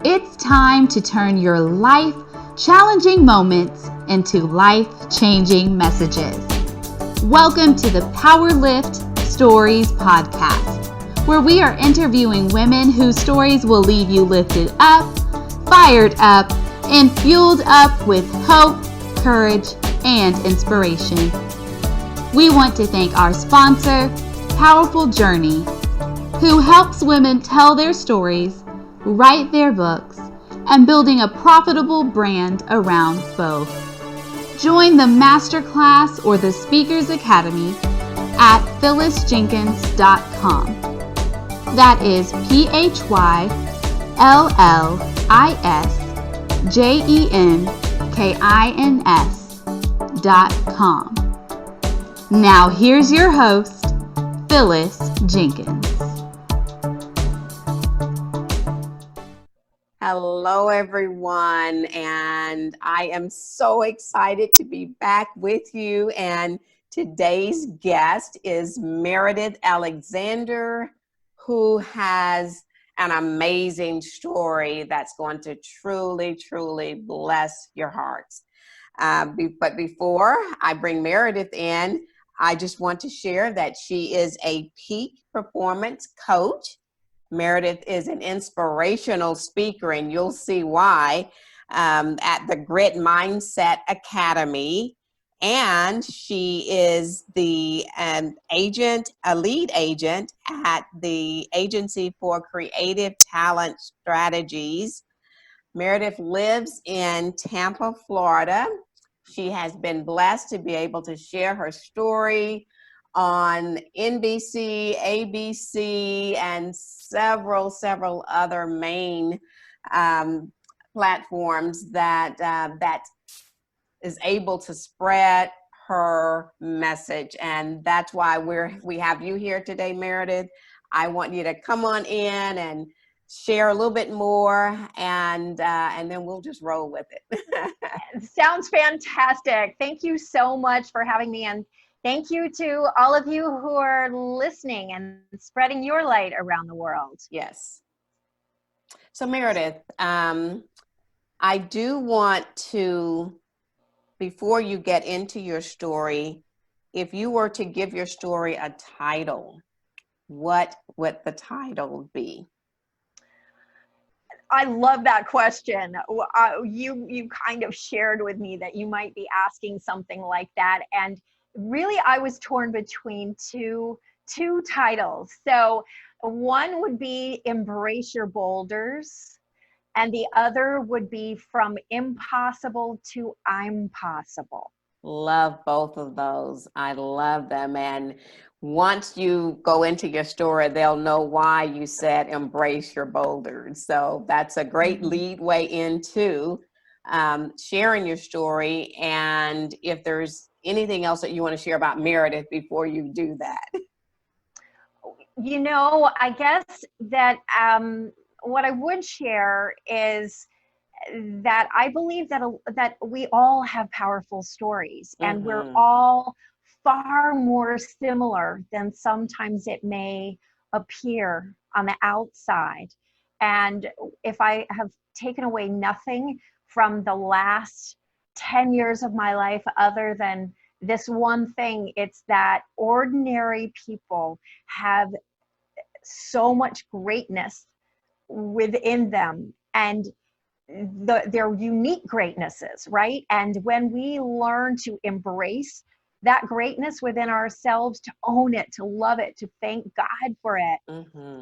It's time to turn your life-challenging moments into life-changing messages. Welcome to the PowerLift Stories podcast, where we are interviewing women whose stories will leave you lifted up, fired up, and fueled up with hope, courage, and inspiration. We want to thank our sponsor, Powerful Journey, who helps women tell their stories, write their books, and building a profitable brand around both. Join the masterclass or the Speakers Academy at phyllisjenkins.com. That is PHYLLISJENKINS.com. Now here's your host, Phyllis Jenkins. Hello, everyone, and I am so excited to be back with you. And today's guest is Meridith Alexander, who has an amazing story that's going to truly, truly bless your hearts. But before I bring Meridith in, I just want to share that she is a peak performance coach. Meridith is an inspirational speaker, and you'll see why, at the Grit Mindset Academy. And she is the a lead agent at the Agency for Creative Talent Strategies. Meridith lives in Tampa, Florida. She has been blessed to be able to share her story on NBC, ABC, and several other main platforms that is able to spread her message. And that's why we have you here today, Meridith. I want you to come on in and share a little bit more, and then we'll just roll with it. Sounds fantastic. Thank you so much for having me, and thank you to all of you who are listening and spreading your light around the world. Yes. So Meridith, I do want to, before you get into your story, if you were to give your story a title, what would the title be? I love that question. You kind of shared with me that you might be asking something like that, and really I was torn between two titles. So one would be Embrace Your Boulders, and the other would be From Impossible to I'm Possible. Love both of those. I love them. And once you go into your story, they'll know why you said embrace your boulders. So that's a great lead way into sharing your story. And if there's anything else that you want to share about Meridith before you do that. You know, I guess that what I would share is that I believe that we all have powerful stories, and we're all far more similar than sometimes it may appear on the outside. And if I have taken away nothing from the last 10 years of my life other than this one thing, it's that ordinary people have so much greatness within them, and their unique greatnesses, right? And when we learn to embrace that greatness within ourselves, to own it, to love it, to thank God for it,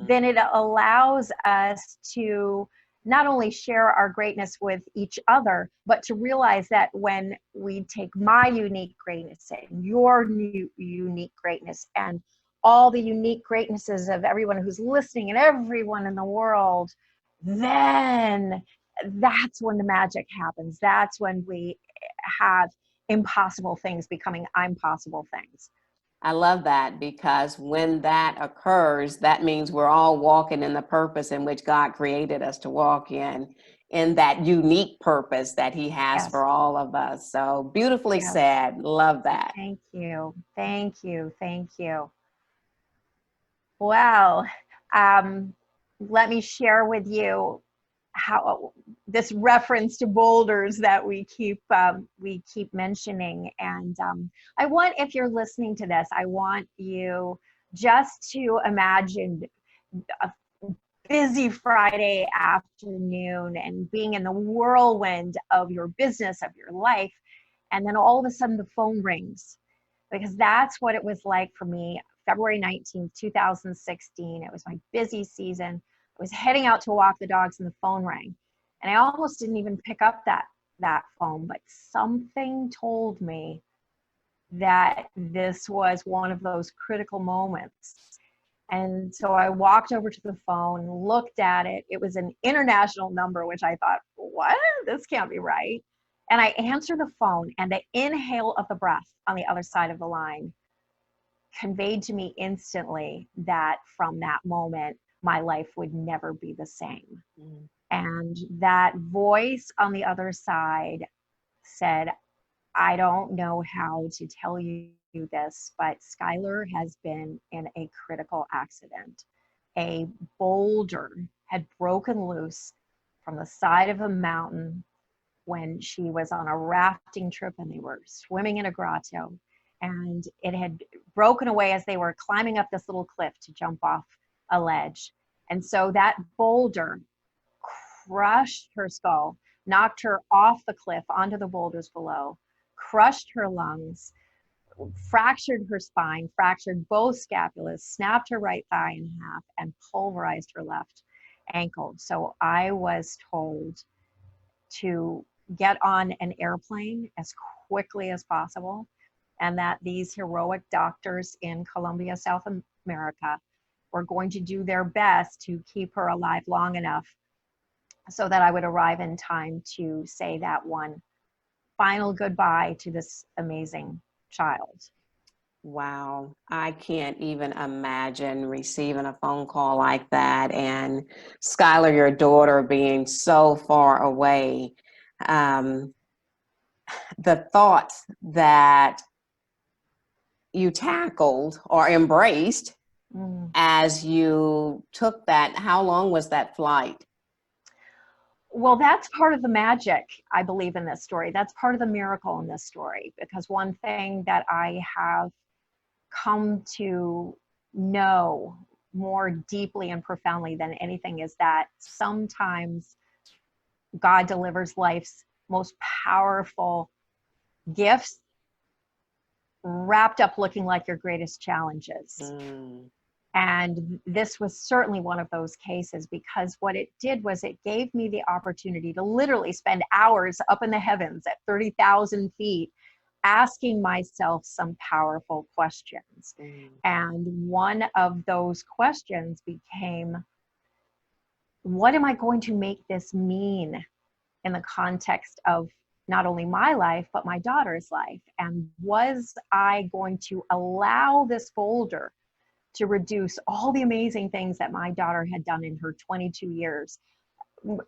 then it allows us to not only share our greatness with each other, but to realize that when we take my unique greatness and your unique greatness and all the unique greatnesses of everyone who's listening and everyone in the world, then that's when the magic happens. That's when we have impossible things becoming I'm possible things. I love that, because when that occurs, that means we're all walking in the purpose in which God created us to walk in that unique purpose that He has for all of us. So beautifully said. Love that. Thank you. Thank you. Thank you. Well, let me share with you how this reference to boulders that we keep mentioning. And I want, if you're listening to this, I want you just to imagine a busy Friday afternoon and being in the whirlwind of your business, of your life, and then all of a sudden the phone rings, because that's what it was like for me. February 19th, 2016, it was my busy season. I was heading out to walk the dogs and the phone rang, and I almost didn't even pick up that phone, but something told me that this was one of those critical moments. And so I walked over to the phone, looked at it. It was an international number, which I thought, what? This can't be right. And I answered the phone, and the inhale of the breath on the other side of the line conveyed to me instantly that from that moment, my life would never be the same. Mm. And that voice on the other side said, I don't know how to tell you this, but Skylar has been in a critical accident. A boulder had broken loose from the side of a mountain when she was on a rafting trip, and they were swimming in a grotto, and it had broken away as they were climbing up this little cliff to jump off a ledge. And so that boulder crushed her skull, knocked her off the cliff onto the boulders below, crushed her lungs, fractured her spine, fractured both scapulas, snapped her right thigh in half, and pulverized her left ankle. So I was told to get on an airplane as quickly as possible, and that these heroic doctors in Colombia, South America, were going to do their best to keep her alive long enough so that I would arrive in time to say that one final goodbye to this amazing child. Wow. I can't even imagine receiving a phone call like that, and Skylar, your daughter, being so far away. The thought that you tackled or embraced as you took that, how long was that flight? Well, that's part of the magic, I believe, in this story. That's part of the miracle in this story, because one thing that I have come to know more deeply and profoundly than anything is that sometimes God delivers life's most powerful gifts wrapped up looking like your greatest challenges. And this was certainly one of those cases, because what it did was it gave me the opportunity to literally spend hours up in the heavens at 30,000 feet asking myself some powerful questions. And one of those questions became, what am I going to make this mean in the context of not only my life, but my daughter's life? And was I going to allow this boulder to reduce all the amazing things that my daughter had done in her 22 years,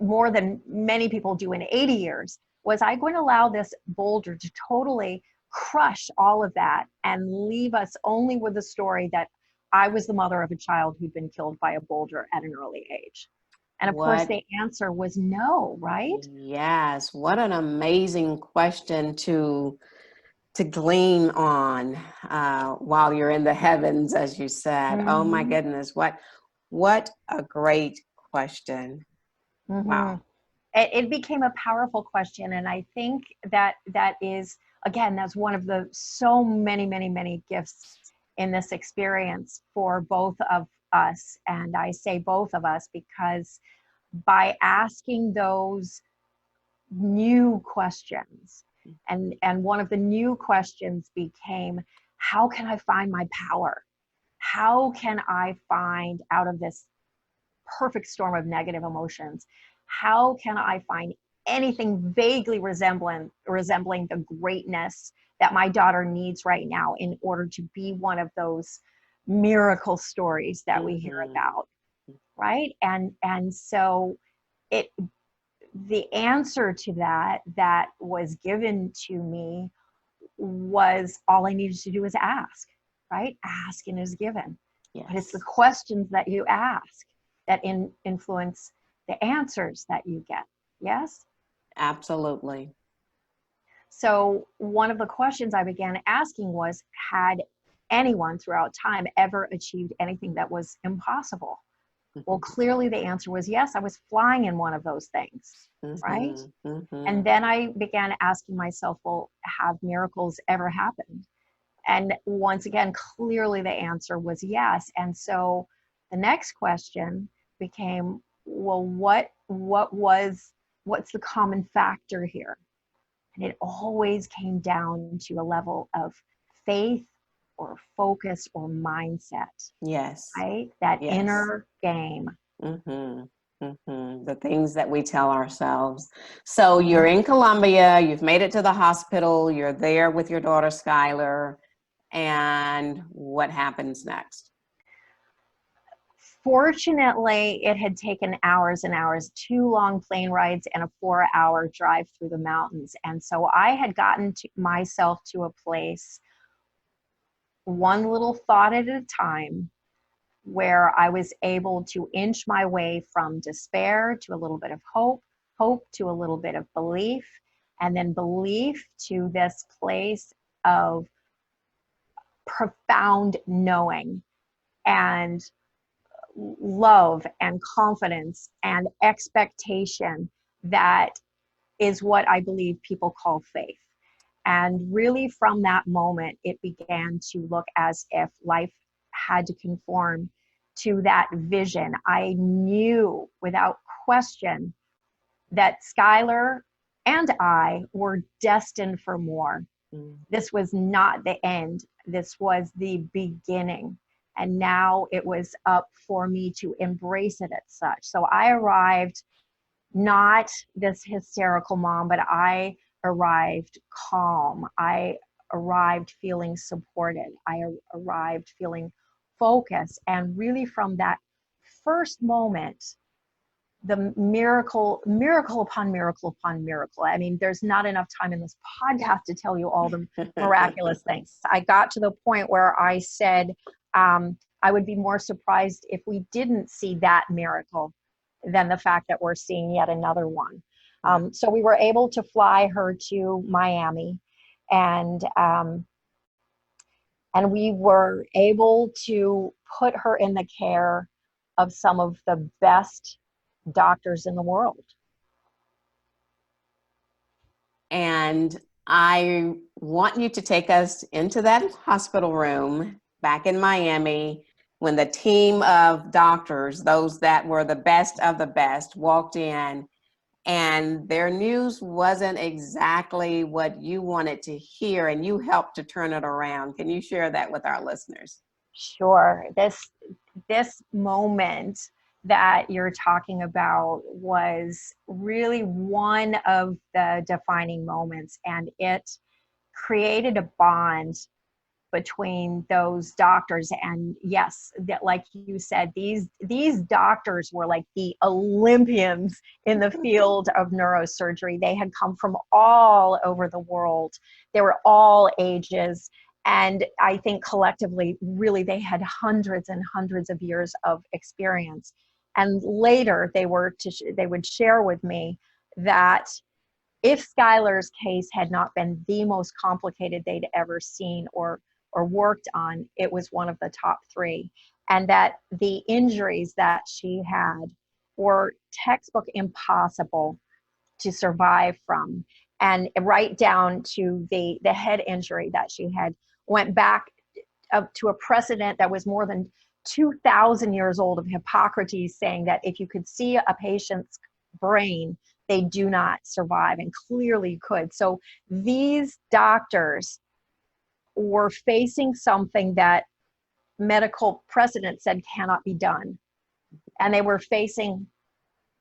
more than many people do in 80 years? Was I going to allow this boulder to totally crush all of that and leave us only with the story that I was the mother of a child who'd been killed by a boulder at an early age? And of course, the answer was no, right? Yes. What an amazing question to glean on while you're in the heavens, as you said. Oh my goodness, what a great question. Wow. It became a powerful question, and I think that is, again, that's one of the so many gifts in this experience for both of us. And I say both of us because by asking those new questions, and one of the new questions became, how can I find my power? How can I find out of this perfect storm of negative emotions? How can I find anything vaguely resembling the greatness that my daughter needs right now in order to be one of those miracle stories that we hear about, right? And so the answer to that was given to me was, all I needed to do was ask, right? Ask and is given. Yes. But it's the questions that you ask that influence the answers that you get. Yes? Absolutely. So one of the questions I began asking was, had anyone throughout time ever achieved anything that was impossible? Well, clearly the answer was yes. I was flying in one of those things, right? And then I began asking myself, well, have miracles ever happened? And once again, clearly the answer was yes. And so the next question became, well, what's the common factor here? And it always came down to a level of faith or focus or mindset. Yes. Right? That Yes. inner game. The things that we tell ourselves. So you're in Colombia, you've made it to the hospital, you're there with your daughter, Skylar, and what happens next? Fortunately, it had taken hours and hours, 2 long plane rides and a 4-hour drive through the mountains. And so I had gotten myself to a place, one little thought at a time, where I was able to inch my way from despair to a little bit of hope, hope to a little bit of belief, and then belief to this place of profound knowing and love and confidence and expectation that is what I believe people call faith. And really from that moment, it began to look as if life had to conform to that vision. I knew without question that Skylar and I were destined for more. This was not the end. This was the beginning. And now it was up for me to embrace it as such. So I arrived not this hysterical mom, but I arrived calm. I arrived feeling supported. I arrived feeling focused. And really from that first moment, the miracle upon miracle upon miracle. I mean, there's not enough time in this podcast to tell you all the miraculous things. I got to the point where I said, I would be more surprised if we didn't see that miracle than the fact that we're seeing yet another one. So we were able to fly her to Miami, and we were able to put her in the care of some of the best doctors in the world. And I want you to take us into that hospital room back in Miami when the team of doctors, those that were the best of the best, walked in, and their news wasn't exactly what you wanted to hear, and you helped to turn it around. Can you share that with our listeners? Sure. This moment that you're talking about was really one of the defining moments, and it created a bond between those doctors. And yes, that, like you said, these doctors were like the Olympians in the field of neurosurgery. They had come from all over the world. They were all ages. And I think collectively, really, they had hundreds and hundreds of years of experience. And later they would share with me that if Skylar's case had not been the most complicated they'd ever seen or worked on, it was one of the top 3. And that the injuries that she had were textbook impossible to survive from. And right down to the head injury that she had, went back up to a precedent that was more than 2,000 years old of Hippocrates, saying that if you could see a patient's brain, they do not survive, and clearly could. So these doctors were facing something that medical precedent said cannot be done. And they were facing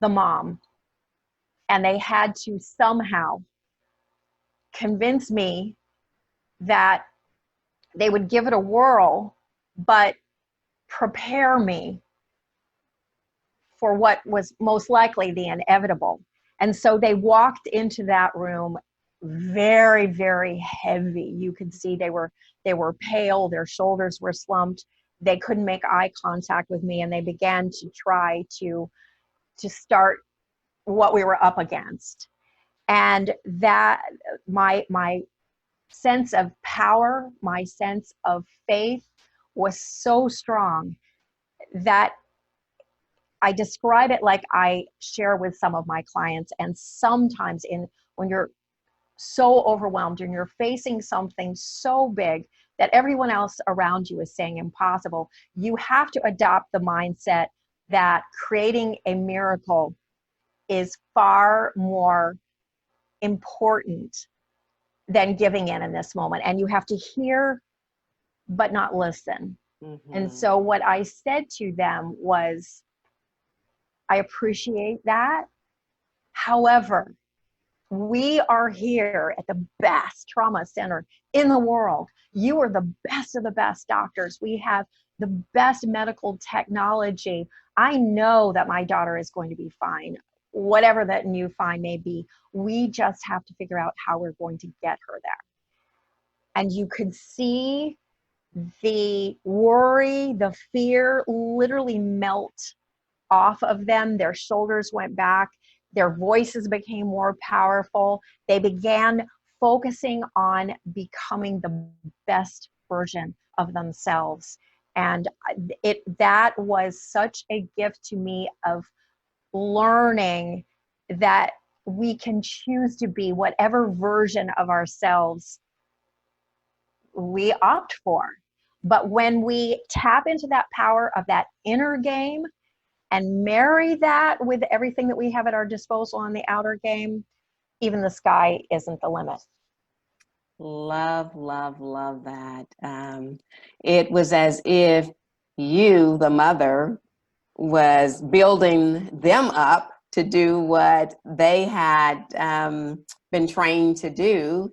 the mom. And they had to somehow convince me that they would give it a whirl, but prepare me for what was most likely the inevitable. And so they walked into that room very, very heavy. You could see they were pale, their shoulders were slumped. They couldn't make eye contact with me, and they began to try to to start what we were up against. And that my sense of power, my sense of faith was so strong that I describe it like I share with some of my clients. And sometimes when you're so overwhelmed and you're facing something so big that everyone else around you is saying impossible, you have to adopt the mindset that creating a miracle is far more important than giving in this moment. And you have to hear, but not listen. Mm-hmm. And so what I said to them was, I appreciate that. However, we are here at the best trauma center in the world. You are the best of the best doctors. We have the best medical technology. I know that my daughter is going to be fine, whatever that new fine may be. We just have to figure out how we're going to get her there. And you could see the worry, the fear literally melt off of them. Their shoulders went back. Their voices became more powerful. They began focusing on becoming the best version of themselves. And that was such a gift to me of learning that we can choose to be whatever version of ourselves we opt for. But when we tap into that power of that inner game and marry that with everything that we have at our disposal on the outer game, even the sky isn't the limit. Love, love, love that. It was as if you, the mother, was building them up to do what they had been trained to do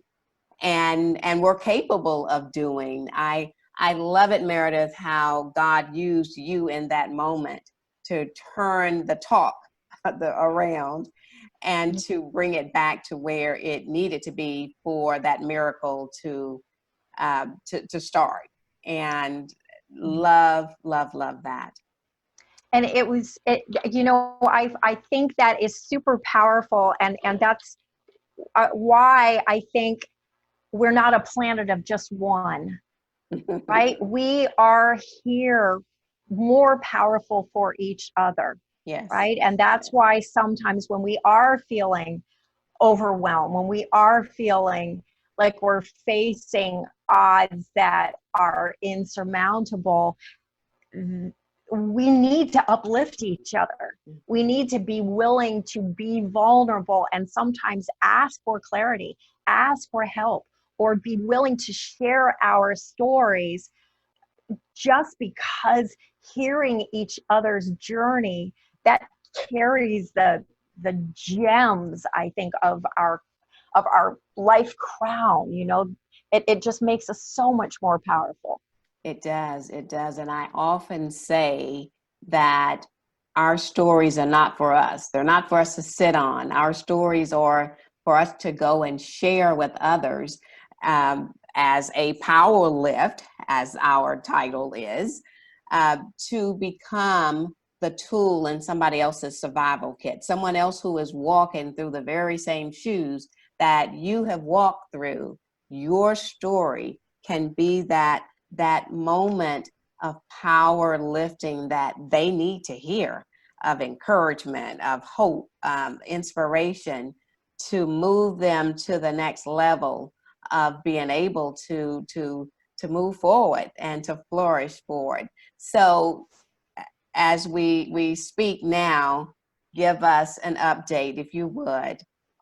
and were capable of doing. I love it, Meridith, how God used you in that moment to turn the talk around and to bring it back to where it needed to be for that miracle to start. And love, love, love that. And I think that is super powerful, and that's why I think we're not a planet of just one, right? We are here more powerful for each other. Yes. Right. And that's why sometimes when we are feeling overwhelmed, when we are feeling like we're facing odds that are insurmountable, we need to uplift each other. We need to be willing to be vulnerable and sometimes ask for clarity, ask for help, or be willing to share our stories, just because hearing each other's journey, that carries the gems, I think, of our life crown. It just makes us so much more powerful. It does. It does. And I often say that our stories are not for us. They're not for us to sit on. Our stories are for us to go and share with others, as a power lift, as our title is, to become the tool in somebody else's survival kit, someone else who is walking through the very same shoes that you have walked through. Your story can be that moment of power lifting that they need to hear, of encouragement, of hope, inspiration, to move them to the next level of being able to move forward and to flourish forward. So as we speak now, give us an update, if you would,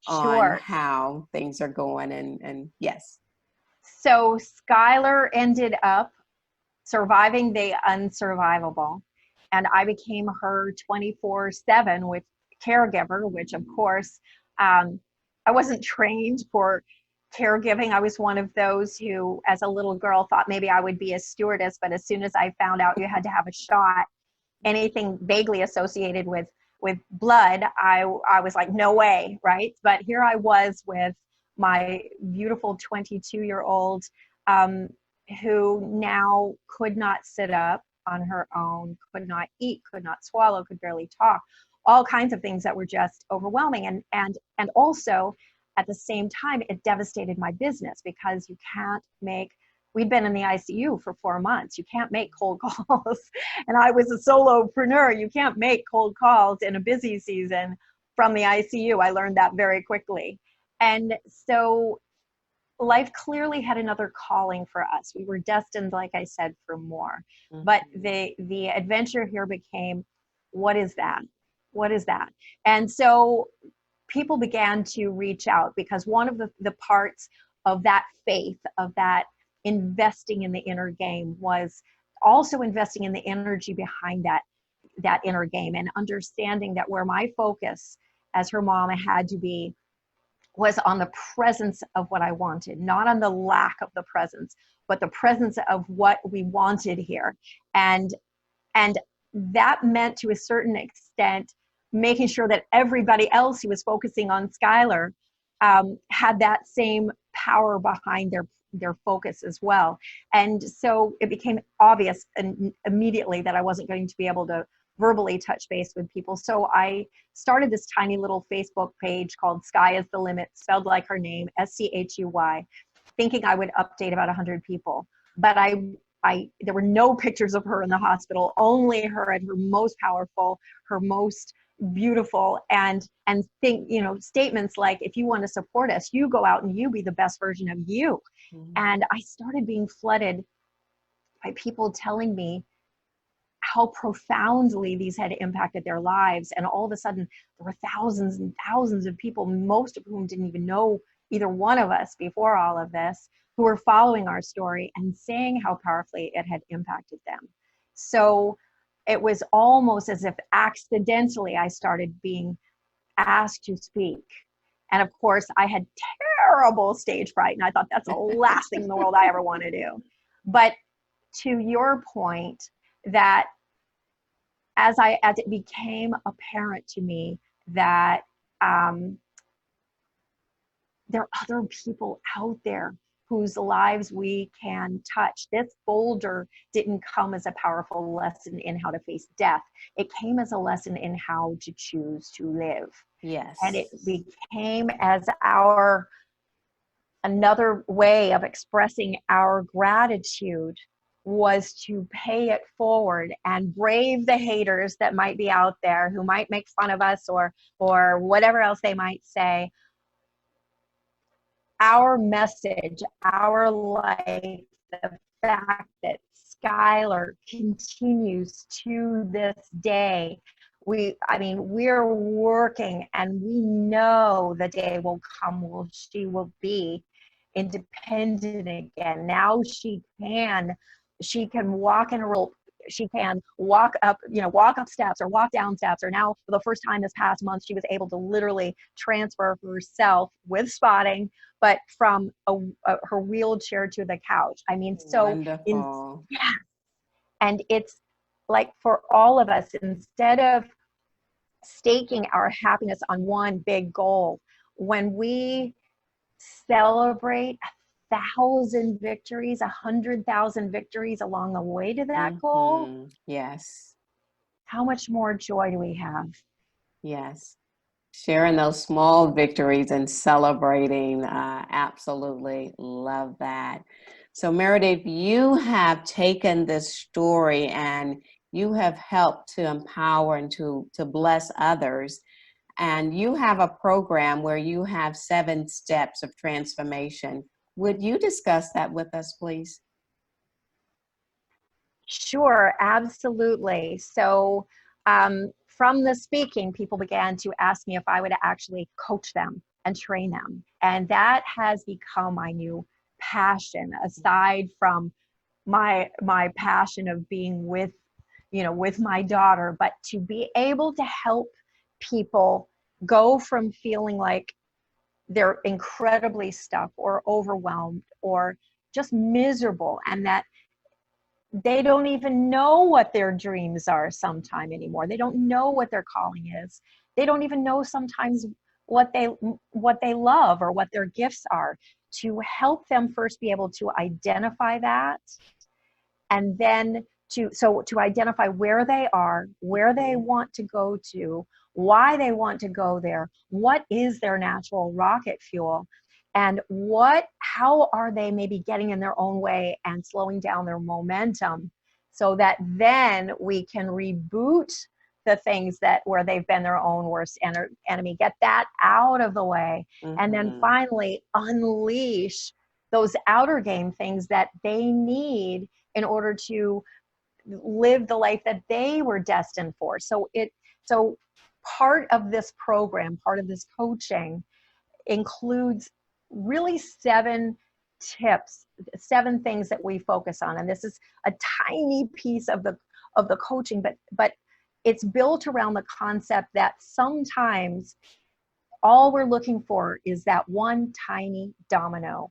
on Sure. how things are going. And yes. So Skylar ended up surviving the unsurvivable, and I became her 24/7 with Caregiver, which of course, I wasn't trained for caregiving. I was one of those who, as a little girl, thought maybe I would be a stewardess, but as soon as I found out you had to have a shot, anything vaguely associated with blood, I was like, no way, right? But here I was with my beautiful 22-year-old, who now could not sit up on her own, could not eat, could not swallow, could barely talk, all kinds of things that were just overwhelming. And also at the same time, it devastated my business because you can't make, we'd been in the ICU for 4 months. You can't make cold calls. And I was a solopreneur. You can't make cold calls in a busy season from the ICU. I learned that very quickly. And so life clearly had another calling for us. We were destined, like I said, for more. Mm-hmm. But the adventure here became, what is that? What is that? And so people began to reach out, because one of the parts of that faith, of that investing in the inner game, was also investing in the energy behind that inner game, and understanding that where my focus as her mom had to be was on the presence of what I wanted, not on the lack of the presence, but the presence of what we wanted here. And that meant, to a certain extent, making sure that everybody else who was focusing on Skylar had that same power behind their focus as well. And so it became obvious immediately that I wasn't going to be able to verbally touch base with people. So I started this tiny little Facebook page called Sky is the Limit, spelled like her name, SCHUY, thinking I would update about 100 people. But there were no pictures of her in the hospital, only her at her most powerful, her most beautiful, and think, statements like, if you want to support us, you go out and you be the best version of you. Mm-hmm. And I started being flooded by people telling me how profoundly these had impacted their lives. And all of a sudden, there were thousands and thousands of people, most of whom didn't even know either one of us before all of this, who were following our story and saying how powerfully it had impacted them. So it was almost as if accidentally I started being asked to speak. And of course, I had terrible stage fright, and I thought that's the last thing in the world I ever want to do. But to your point, that as it became apparent to me that there are other people out there whose lives we can touch. This boulder didn't come as a powerful lesson in how to face death. It came as a lesson in how to choose to live. Yes. And it became as another way of expressing our gratitude was to pay it forward and brave the haters that might be out there, who might make fun of us or whatever else they might say. Our message, our life, the fact that Skylar continues to this day, we're working, and we know the day will come, she will be independent again. Now she can walk in a rope. She can walk up steps or walk down steps, or now for the first time this past month, she was able to literally transfer herself with spotting, but from her wheelchair to the couch. Wonderful. Yeah. And it's like, for all of us, instead of staking our happiness on one big goal, when we celebrate 1,000 victories, 100,000 victories along the way to that goal. Yes. How much more joy do we have? Yes. Sharing those small victories and celebrating. Absolutely love that. So Meridith, you have taken this story and you have helped to empower and to bless others. And you have a program where you have 7 steps of transformation. Would you discuss that with us, please? Sure, absolutely. So from the speaking, people began to ask me if I would actually coach them and train them. And that has become my new passion, aside from my passion of being with my daughter, but to be able to help people go from feeling like they're incredibly stuck or overwhelmed or just miserable, and that they don't even know what their dreams are sometime anymore. They don't know what their calling is. They don't even know sometimes what they love or what their gifts are. To help them first be able to identify that, and then to identify where they are, where they want to go to, why they want to go there, what is their natural rocket fuel, and how are they maybe getting in their own way and slowing down their momentum, so that then we can reboot the things where they've been their own worst enemy, get that out of the way, and then finally unleash those outer game things that they need in order to live the life that they were destined for. So part of this program, part of this coaching includes really 7 tips, 7 things that we focus on. And this is a tiny piece of the coaching, but it's built around the concept that sometimes all we're looking for is that one tiny domino.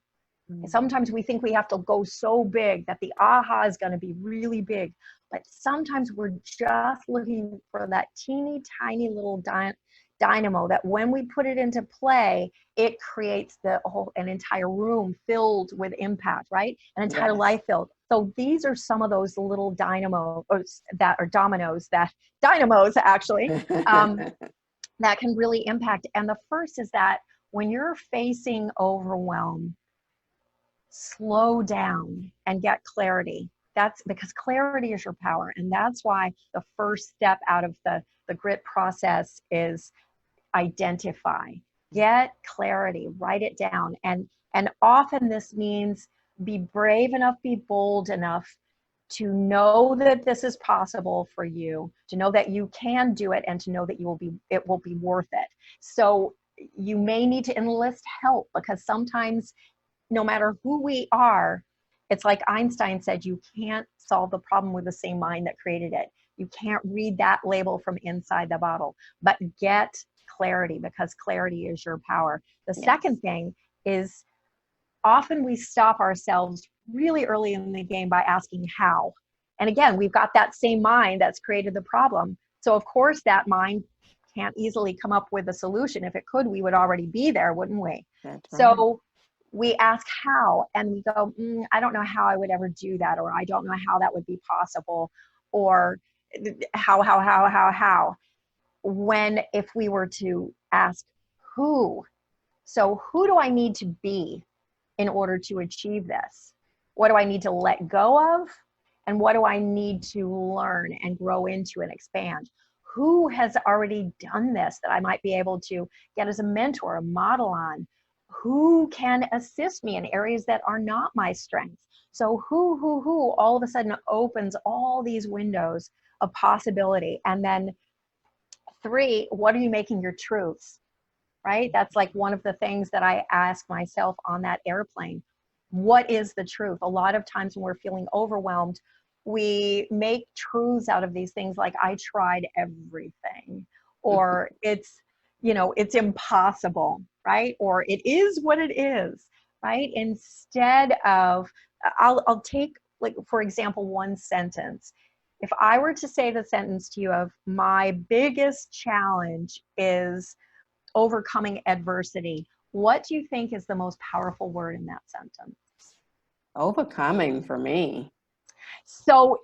Sometimes we think we have to go so big that the aha is going to be really big, but sometimes we're just looking for that teeny tiny little dynamo that when we put it into play, it creates an entire room filled with impact, right? An entire life filled. So these are some of those little dynamos actually, that can really impact. And the first is that when you're facing overwhelm, slow down and get clarity. That's because clarity is your power. And that's why the first step out of the grit process is identify, get clarity, write it down. And often this means be brave enough, be bold enough to know that this is possible for you, to know that you can do it, and to know that it will be worth it. So you may need to enlist help, because sometimes no matter who we are, it's like Einstein said, you can't solve the problem with the same mind that created it. You can't read that label from inside the bottle, but get clarity, because clarity is your power. The second thing is, often we stop ourselves really early in the game by asking how. And again, we've got that same mind that's created the problem. So of course that mind can't easily come up with a solution. If it could, we would already be there, wouldn't we? That's right. So we ask how, and we go, I don't know how I would ever do that, or I don't know how that would be possible, or how. When if we were to ask who, so who do I need to be in order to achieve this? What do I need to let go of? And what do I need to learn and grow into and expand? Who has already done this that I might be able to get as a mentor, a model on? Who can assist me in areas that are not my strengths? So who all of a sudden opens all these windows of possibility. And then 3, what are you making your truths, right? That's like one of the things that I ask myself on that airplane. What is the truth? A lot of times when we're feeling overwhelmed, we make truths out of these things like, I tried everything, or it's impossible, right? Or it is what it is, right? Instead of, I'll take, like, for example, one sentence. If I were to say the sentence to you of, my biggest challenge is overcoming adversity, what do you think is the most powerful word in that sentence? Overcoming for me. So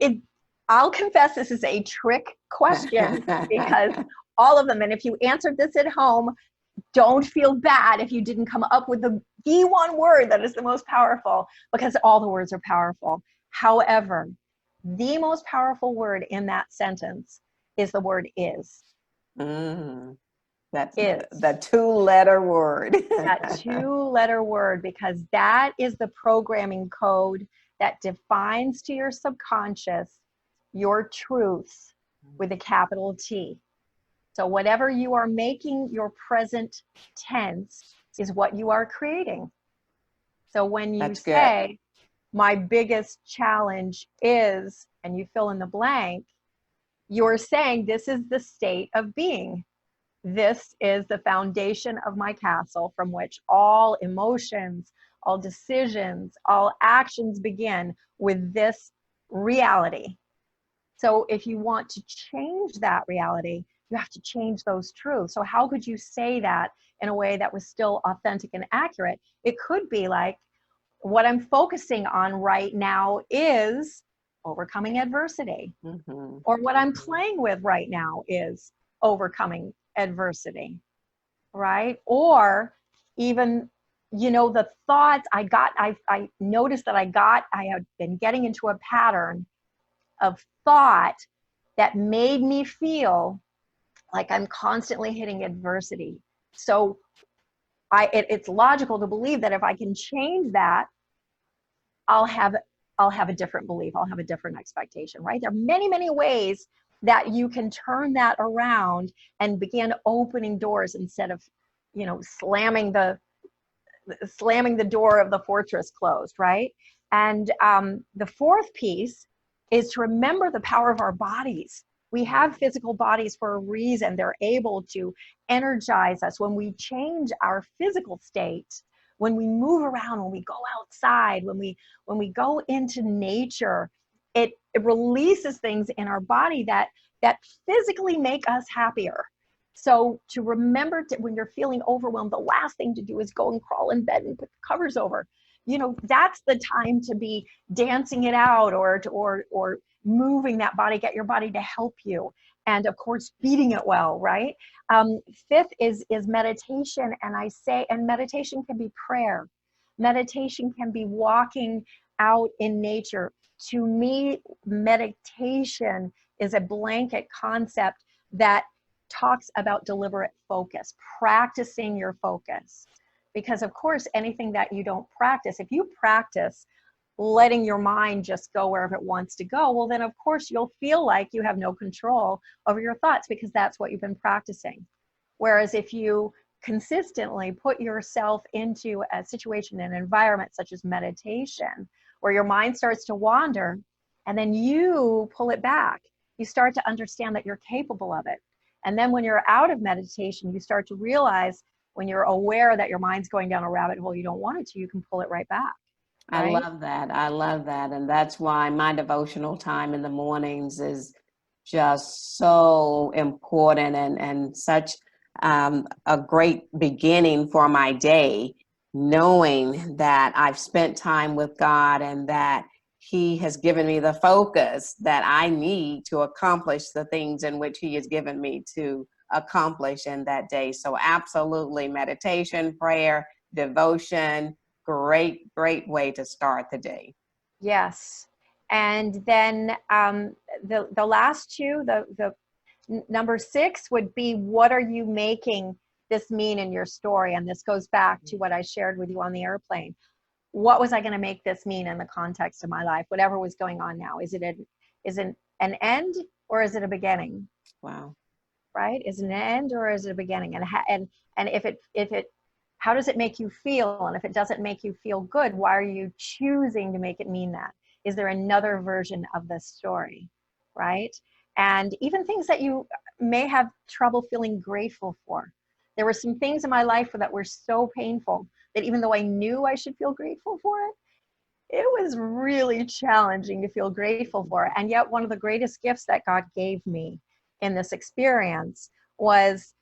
I'll confess this is a trick question, because all of them, and if you answered this at home, don't feel bad if you didn't come up with the one word that is the most powerful, because all the words are powerful. However, the most powerful word in that sentence is the word is. That's the 2-letter word. That 2-letter word, because that is the programming code that defines to your subconscious your truths with a capital T. So whatever you are making your present tense is what you are creating. So when you say, my biggest challenge is, and you fill in the blank, you're saying this is the state of being. This is the foundation of my castle from which all emotions, all decisions, all actions begin, with this reality. So if you want to change that reality, you have to change those truths. So how could you say that in a way that was still authentic and accurate? It could be like, what I'm focusing on right now is overcoming adversity. Or what I'm playing with right now is overcoming adversity, right? Or even, the thoughts I noticed that I had been getting into a pattern of thought that made me feel like I'm constantly hitting adversity. So it's logical to believe that if I can change that, I'll have a different belief. I'll have a different expectation, right? There are many, many ways that you can turn that around and begin opening doors instead of, slamming the door of the fortress closed, right? And the fourth piece is to remember the power of our bodies. We have physical bodies for a reason. They're able to energize us when we change our physical state, when we move around, when we go outside, when we go into nature. It releases things in our body that physically make us happier. So to remember when you're feeling overwhelmed, the last thing to do is go and crawl in bed and put the covers over. That's the time to be dancing it out or moving that body, get your body to help you. And of course, feeding it well, right? Fifth is meditation. And meditation can be prayer. Meditation can be walking out in nature. To me, meditation is a blanket concept that talks about deliberate focus, practicing your focus. Because of course, anything that you don't practice, if you practice letting your mind just go wherever it wants to go, well, then of course you'll feel like you have no control over your thoughts because that's what you've been practicing. Whereas if you consistently put yourself into a situation, an environment such as meditation, where your mind starts to wander and then you pull it back, you start to understand that you're capable of it. And then when you're out of meditation, you start to realize when you're aware that your mind's going down a rabbit hole you don't want it to, you can pull it right back. Right? I love that. I love that. And that's why my devotional time in the mornings is just so important and such a great beginning for my day, knowing that I've spent time with God and that He has given me the focus that I need to accomplish the things in which He has given me to accomplish in that day. So absolutely, meditation, prayer, devotion, great way to start the day. Yes. And then the last two, the number 6 would be, what are you making this mean in your story? And this goes back to what I shared with you on the airplane. What was I going to make this mean in the context of my life? Whatever was going on now, is it an end or is it a beginning? Wow. Right? Is it an end or is it a beginning? And if it how does it make you feel? And if it doesn't make you feel good, why are you choosing to make it mean that? Is there another version of this story? Right? And even things that you may have trouble feeling grateful for. There were some things in my life that were so painful that even though I knew I should feel grateful for it, it was really challenging to feel grateful for it. And yet one of the greatest gifts that God gave me in this experience was,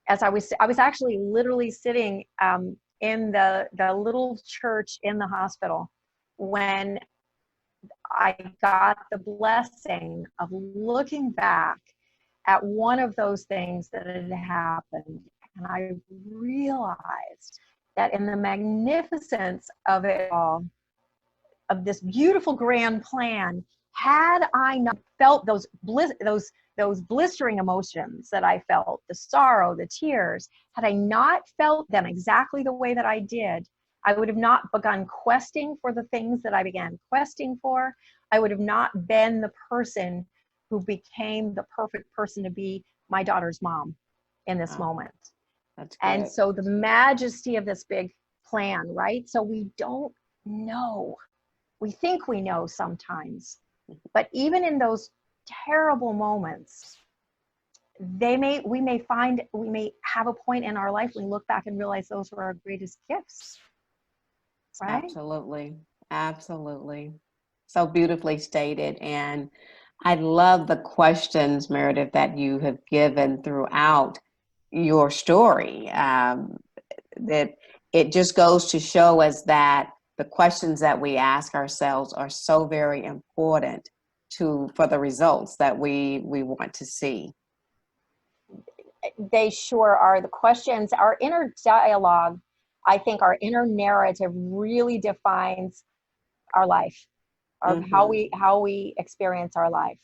as I was actually literally sitting in the little church in the hospital when I got the blessing of looking back at one of those things that had happened. And I realized that in the magnificence of it all, of this beautiful grand plan, had I not felt those blistering emotions that I felt, the sorrow, the tears, had I not felt them exactly the way that I did, I would have not begun questing for the things that I began questing for. I would have not been the person who became the perfect person to be my daughter's mom in this moment. That's good. And so the majesty of this big plan, right? So we don't know. We think we know sometimes, but even in those terrible moments, we may have a point in our life when we look back and realize those were our greatest gifts. Right? Absolutely. So beautifully stated. And I love the questions, Meredith, that you have given throughout your story. That it just goes to show us that the questions that we ask ourselves are so very important for the results that we want to see. They sure are. The questions, our inner dialogue, I think our inner narrative really defines our life, or how we experience our life,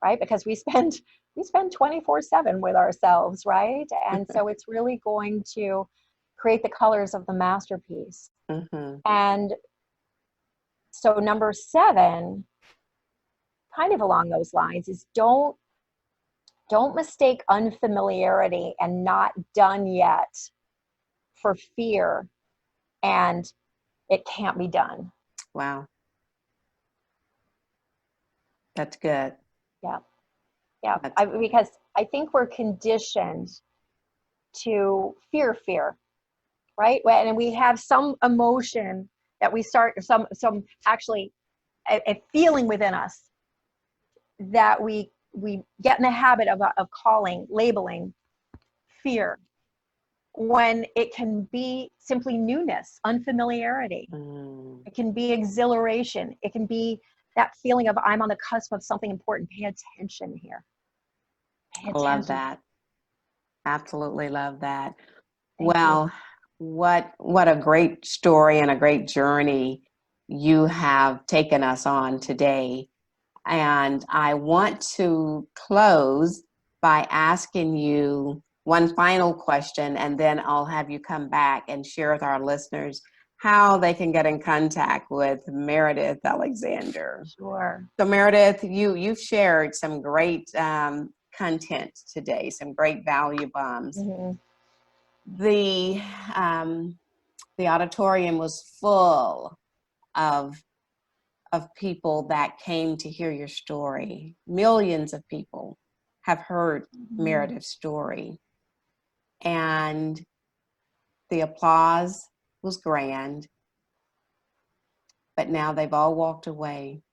right? Because we spend 24/7 with ourselves, right? And so it's really going to create the colors of the masterpiece. And so number 7, kind of along those lines, is don't mistake unfamiliarity and not done yet for fear, and it can't be done. Wow. That's good. Yeah. Yeah. Because I think we're conditioned to fear, right? And we have some emotion that we start, some actually a feeling within us that we get in the habit of labeling fear, when it can be simply newness, unfamiliarity. It can be exhilaration. It can be that feeling of, I'm on the cusp of something important. Pay attention here. Pay attention. I love that. Absolutely love that. Well, what a great story and a great journey you have taken us on today. And I want to close by asking you one final question, and then I'll have you come back and share with our listeners how they can get in contact with Meridith Alexander. Sure. So Meridith, you've shared some great content today, some great value bombs. The auditorium was full of people that came to hear your story. Millions of people have heard Meridith's story. And the applause was grand, but now they've all walked away.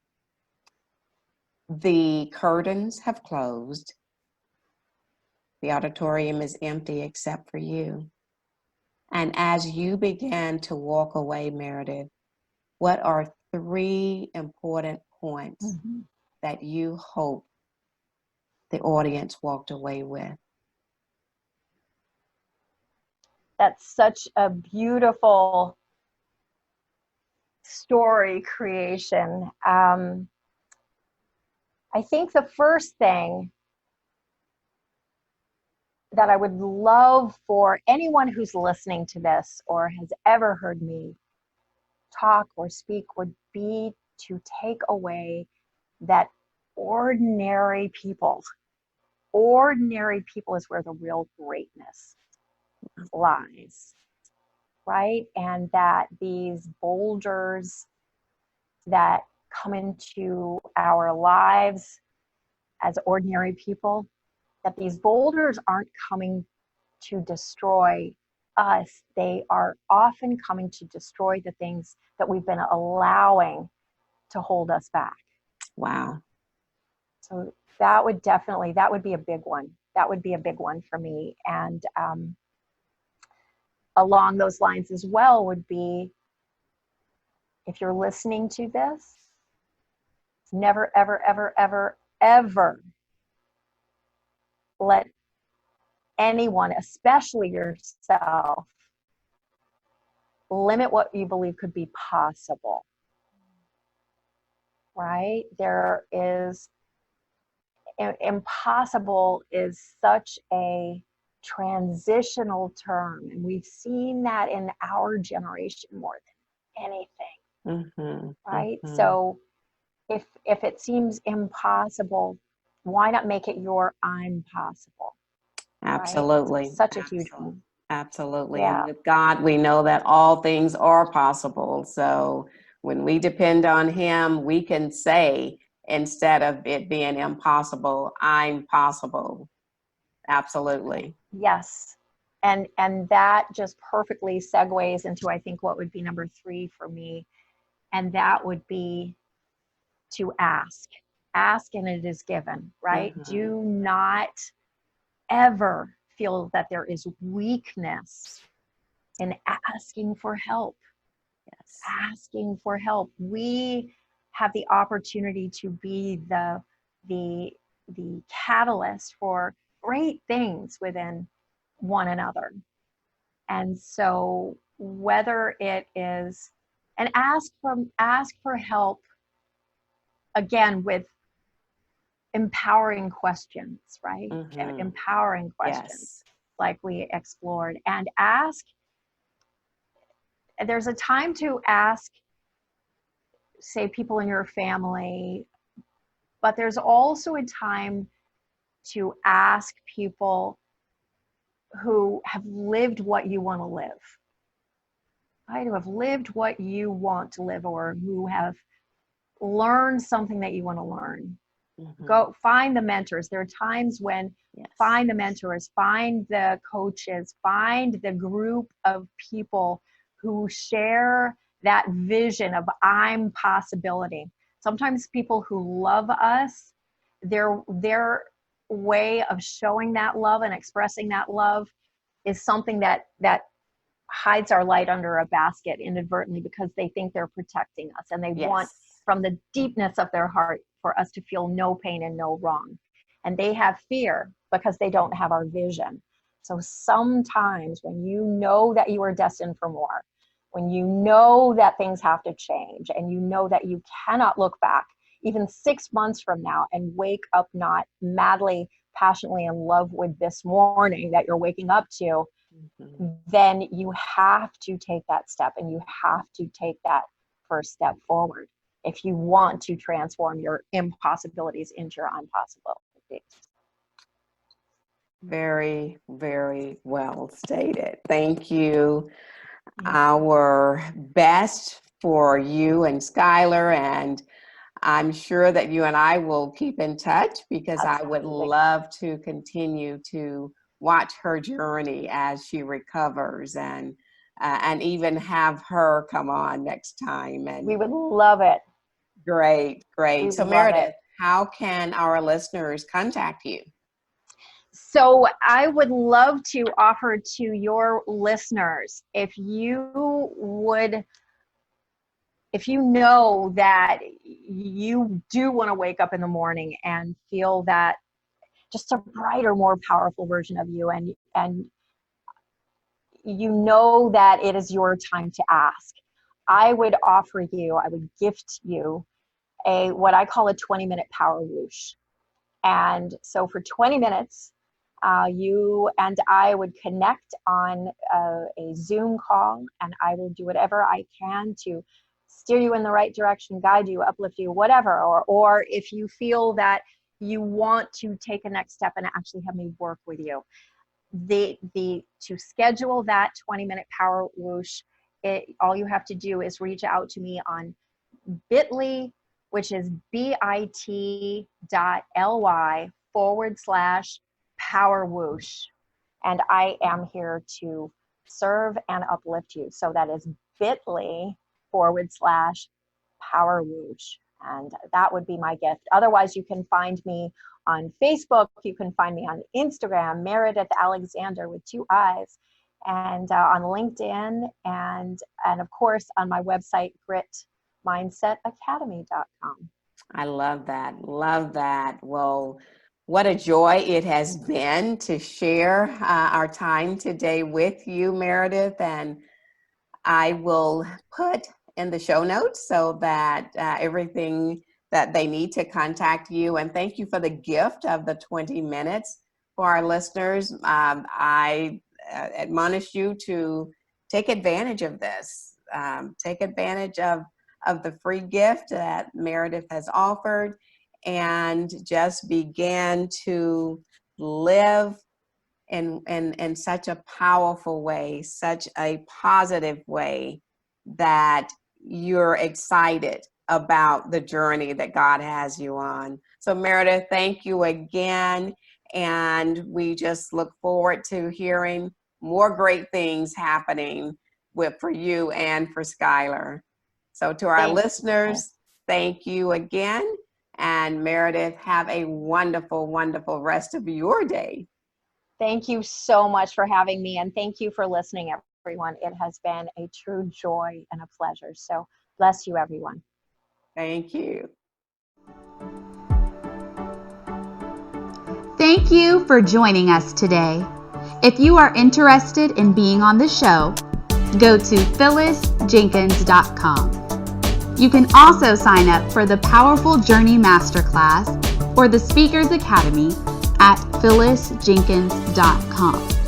The curtains have closed. The auditorium is empty except for you. And as you began to walk away, Meridith, what are 3 important points that you hope the audience walked away with? That's such a beautiful story creation. I think the first thing that I would love for anyone who's listening to this or has ever heard me talk or speak would be to take away that ordinary people is where the real greatness lies, right? And that these boulders that come into our lives as ordinary people, that these boulders aren't coming to destroy us. They are often coming to destroy the things that we've been allowing to hold us back. Wow. So that would be a big one. That would be a big one for me. And along those lines as well would be, if you're listening to this, never, ever, ever, ever, ever let anyone, especially yourself, limit what you believe could be possible, right? Impossible is such a transitional term, and we've seen that in our generation more than anything, right? So if it seems impossible, why not make it your I'm possible? Absolutely. Right? Such a huge one. Absolutely. Yeah. And with God, we know that all things are possible. So when we depend on Him, we can say, instead of it being impossible, I'm possible. Absolutely. Yes. And that just perfectly segues into, I think, what would be number 3 for me. And that would be to ask. Ask and it is given, right? Do not ever feel that there is weakness in asking for help. Yes. Asking for help. We have the opportunity to be the catalyst for great things within one another. And so whether it is, and ask for help, again, with empowering questions, right? Mm-hmm. Empowering questions, Yes. like we explored. And ask, there's a time to ask, say, people in your family, but there's also a time to ask people who have lived what you want to live, right? Who have lived what you want to live, or who have learned something that you want to learn. Mm-hmm. Go find the mentors. There are times when Yes. find the mentors, find the coaches, find the group of people who share that vision of I'm possibility. Sometimes people who love us, their way of showing that love and expressing that love is something that hides our light under a basket inadvertently, because they think they're protecting us, and they Yes. want from the deepness of their heart for us to feel no pain and no wrong. And they have fear because they don't have our vision. So sometimes when you know that you are destined for more, when you know that things have to change, and you know that you cannot look back even 6 months from now and wake up not madly, passionately in love with this morning that you're waking up to, Mm-hmm. then you have to take that step, and you have to take that first step forward if you want to transform your impossibilities into your unpossibilities. Very, very well stated. Thank you. Our best for you and Skylar, and I'm sure that you and I will keep in touch, because I would love to continue to watch her journey as she recovers, and even have her come on next time. And we would love it. Great. We So would love Meridith, it. how can our listeners contact you? So I would love to offer to your listeners, if you know that you do want to wake up in the morning and feel that just a brighter, more powerful version of you, and you know that it is your time to ask, I would gift you what I call a 20-minute power whoosh. And so for 20 minutes, you and I would connect on a Zoom call, and I will do whatever I can to steer you in the right direction, guide you, uplift you, whatever. Or if you feel that you want to take a next step and actually have me work with you, to schedule that 20-minute power whoosh, all you have to do is reach out to me on bit.ly, which is bit.ly/power whoosh. And I am here to serve and uplift you. So that is bit.ly/power whoosh. And that would be my gift. Otherwise, you can find me on Facebook. You can find me on Instagram, Meridith Alexander with 2 I's, and on LinkedIn, and of course on my website, gritmindsetacademy.com. I love that. Love that. Well, what a joy it has been to share our time today with you, Meridith. And I will put in the show notes so that everything that they need to contact you. And thank you for the gift of the 20 minutes for our listeners. I admonish you to take advantage of this. Take advantage of the free gift that Meridith has offered, and just begin to live in such a powerful way, such a positive way, that you're excited about the journey that God has you on. So Meridith, thank you again. And we just look forward to hearing more great things happening for you and for Skylar. So to our listeners, thank you again. And Meridith, have a wonderful, wonderful rest of your day. Thank you so much for having me, and thank you for listening, everyone. It has been a true joy and a pleasure. So bless you, everyone. Thank you. Thank you for joining us today. If you are interested in being on the show, go to phyllisjenkins.com. You can also sign up for the Powerful Journey Masterclass or the Speakers Academy at phyllisjenkins.com.